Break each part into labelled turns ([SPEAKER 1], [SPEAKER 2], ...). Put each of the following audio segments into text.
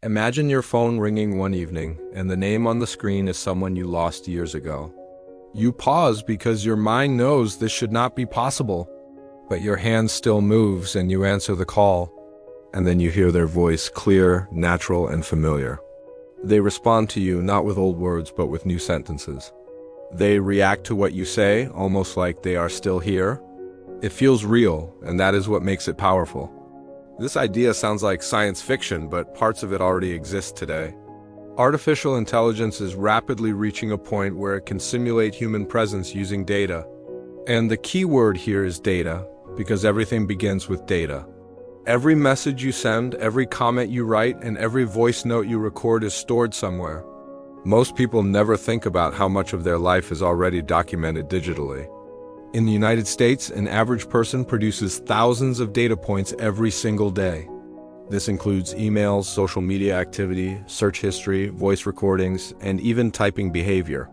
[SPEAKER 1] Imagine your phone ringing one evening, and the name on the screen is someone you lost years ago. You pause because your mind knows this should not be possible, but your hand still moves and you answer the call, and then you hear their voice, clear, natural, and familiar. They respond to you not with old words but with new sentences. They react to what you say, almost like they are still here. It feels real, and that is what makes it powerful. This idea sounds like science fiction, but parts of it already exist today. Artificial intelligence is rapidly reaching a point where it can simulate human presence using data. And the key word here is data, because everything begins with data. Every message you send, every comment you write, and every voice note you record is stored somewhere. Most people never think about how much of their life is already documented digitally. In the United States, an average person produces thousands of data points every single day. This includes emails, social media activity, search history, voice recordings, and even typing behavior.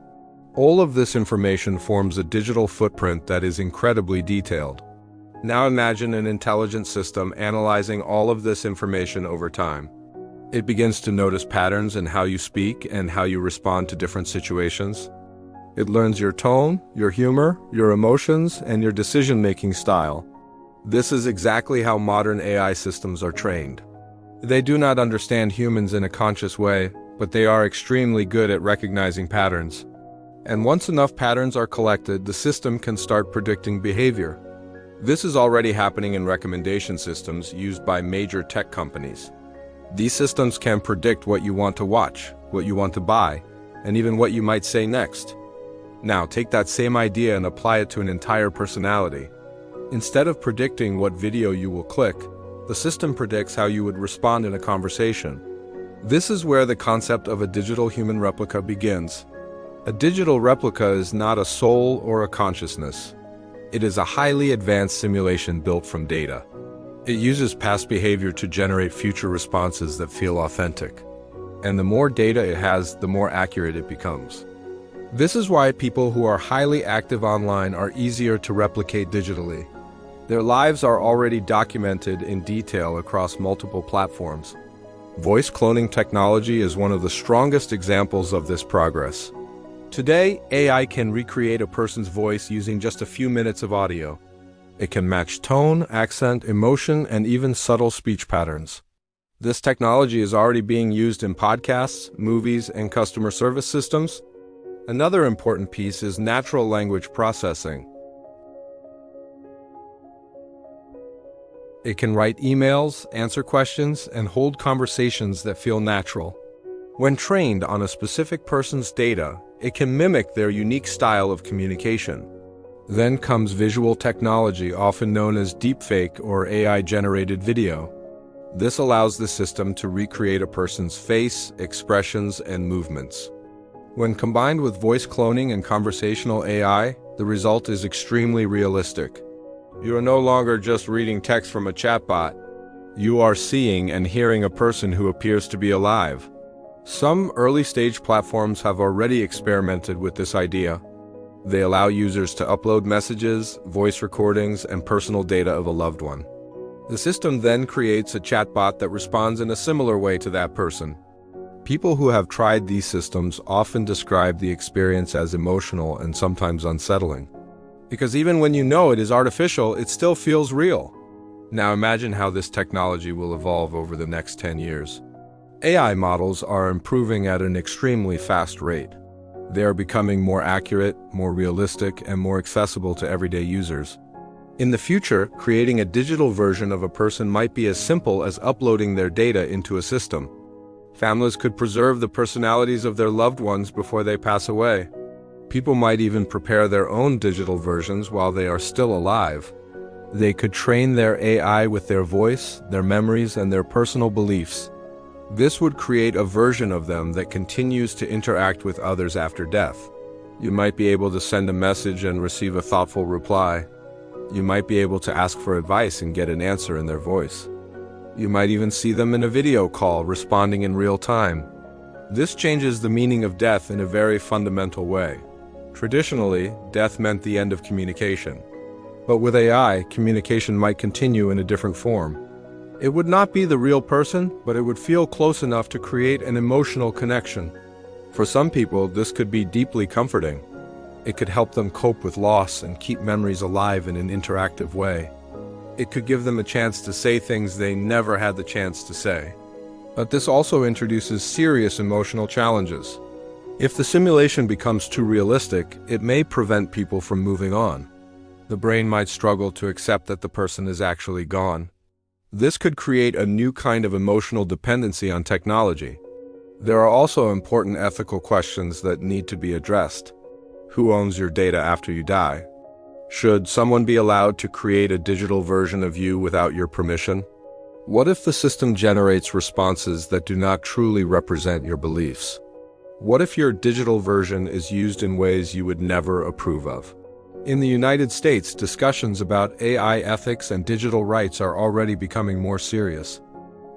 [SPEAKER 1] All of this information forms a digital footprint that is incredibly detailed. Now imagine an intelligent system analyzing all of this information over time. It begins to notice patterns in how you speak and how you respond to different situations. It learns your tone, your humor, your emotions, and your decision-making style. This is exactly how modern AI systems are trained. They do not understand humans in a conscious way, but they are extremely good at recognizing patterns. And once enough patterns are collected, the system can start predicting behavior. This is already happening in recommendation systems used by major tech companies. These systems can predict what you want to watch, what you want to buy, and even what you might say next. Now, take that same idea and apply it to an entire personality. Instead of predicting what video you will click, the system predicts how you would respond in a conversation. This is where the concept of a digital human replica begins. A digital replica is not a soul or a consciousness. It is a highly advanced simulation built from data. It uses past behavior to generate future responses that feel authentic. And the more data it has, the more accurate it becomes. This is why people who are highly active online are easier to replicate digitally. Their lives are already documented in detail across multiple platforms. Voice cloning technology is one of the strongest examples of this progress. Today, AI can recreate a person's voice using just a few minutes of audio. It can match tone, accent, emotion, and even subtle speech patterns. This technology is already being used in podcasts, movies, and customer service systems. Another important piece is natural language processing. It can write emails, answer questions, and hold conversations that feel natural. When trained on a specific person's data, it can mimic their unique style of communication. Then comes visual technology, often known as deepfake or AI-generated video. This allows the system to recreate a person's face, expressions, and movements. When combined with voice cloning and conversational AI, the result is extremely realistic. You are no longer just reading text from a chatbot. You are seeing and hearing a person who appears to be alive. Some early-stage platforms have already experimented with this idea. They allow users to upload messages, voice recordings, and personal data of a loved one. The system then creates a chatbot that responds in a similar way to that person. People who have tried these systems often describe the experience as emotional and sometimes unsettling. Because even when you know it is artificial, it still feels real. Now imagine how this technology will evolve over the next 10 years. AI models are improving at an extremely fast rate. They are becoming more accurate, more realistic, and more accessible to everyday users. In the future, creating a digital version of a person might be as simple as uploading their data into a system. Families could preserve the personalities of their loved ones before they pass away. People might even prepare their own digital versions while they are still alive. They could train their AI with their voice, their memories, and their personal beliefs. This would create a version of them that continues to interact with others after death. You might be able to send a message and receive a thoughtful reply. You might be able to ask for advice and get an answer in their voice. You might even see them in a video call responding in real time. This changes the meaning of death in a very fundamental way. Traditionally, death meant the end of communication. But with AI, communication might continue in a different form. It would not be the real person, but it would feel close enough to create an emotional connection. For some people, this could be deeply comforting. It could help them cope with loss and keep memories alive in an interactive way. It could give them a chance to say things they never had the chance to say. But this also introduces serious emotional challenges. If the simulation becomes too realistic, it may prevent people from moving on. The brain might struggle to accept that the person is actually gone. This could create a new kind of emotional dependency on technology. There are also important ethical questions that need to be addressed. Who owns your data after you die? Should someone be allowed to create a digital version of you without your permission? What if the system generates responses that do not truly represent your beliefs? What if your digital version is used in ways you would never approve of? In the United States, discussions about AI ethics and digital rights are already becoming more serious.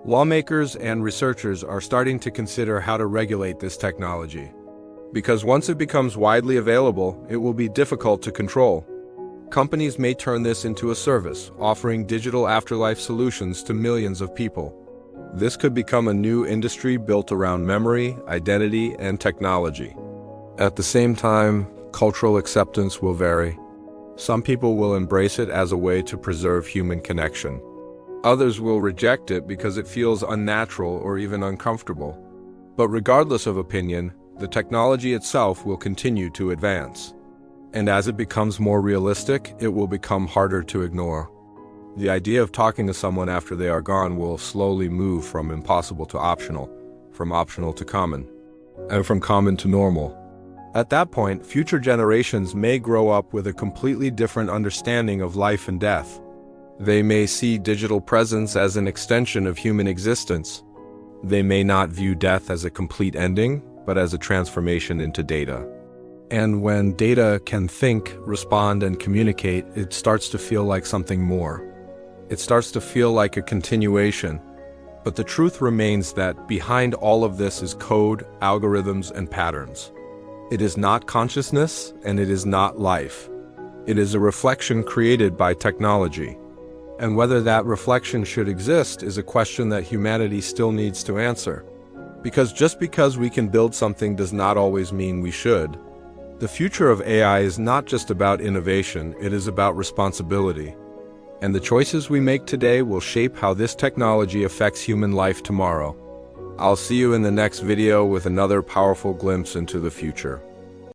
[SPEAKER 1] Lawmakers and researchers are starting to consider how to regulate this technology. Because once it becomes widely available, it will be difficult to control. Companies may turn this into a service, offering digital afterlife solutions to millions of people. This could become a new industry built around memory, identity, and technology. At the same time, cultural acceptance will vary. Some people will embrace it as a way to preserve human connection. Others will reject it because it feels unnatural or even uncomfortable. But regardless of opinion, the technology itself will continue to advance. And as it becomes more realistic, it will become harder to ignore. The idea of talking to someone after they are gone will slowly move from impossible to optional, from optional to common, and from common to normal. At that point, future generations may grow up with a completely different understanding of life and death. They may see digital presence as an extension of human existence. They may not view death as a complete ending, but as a transformation into data. And when data can think, respond, and communicate, it starts to feel like something more. It starts to feel like a continuation. But the truth remains that behind all of this is code, algorithms, and patterns. It is not consciousness, and it is not life. It is a reflection created by technology. And whether that reflection should exist is a question that humanity still needs to answer. Because just because we can build something does not always mean we should. The future of AI is not just about innovation, it is about responsibility. And the choices we make today will shape how this technology affects human life tomorrow. I'll see you in the next video with another powerful glimpse into the future.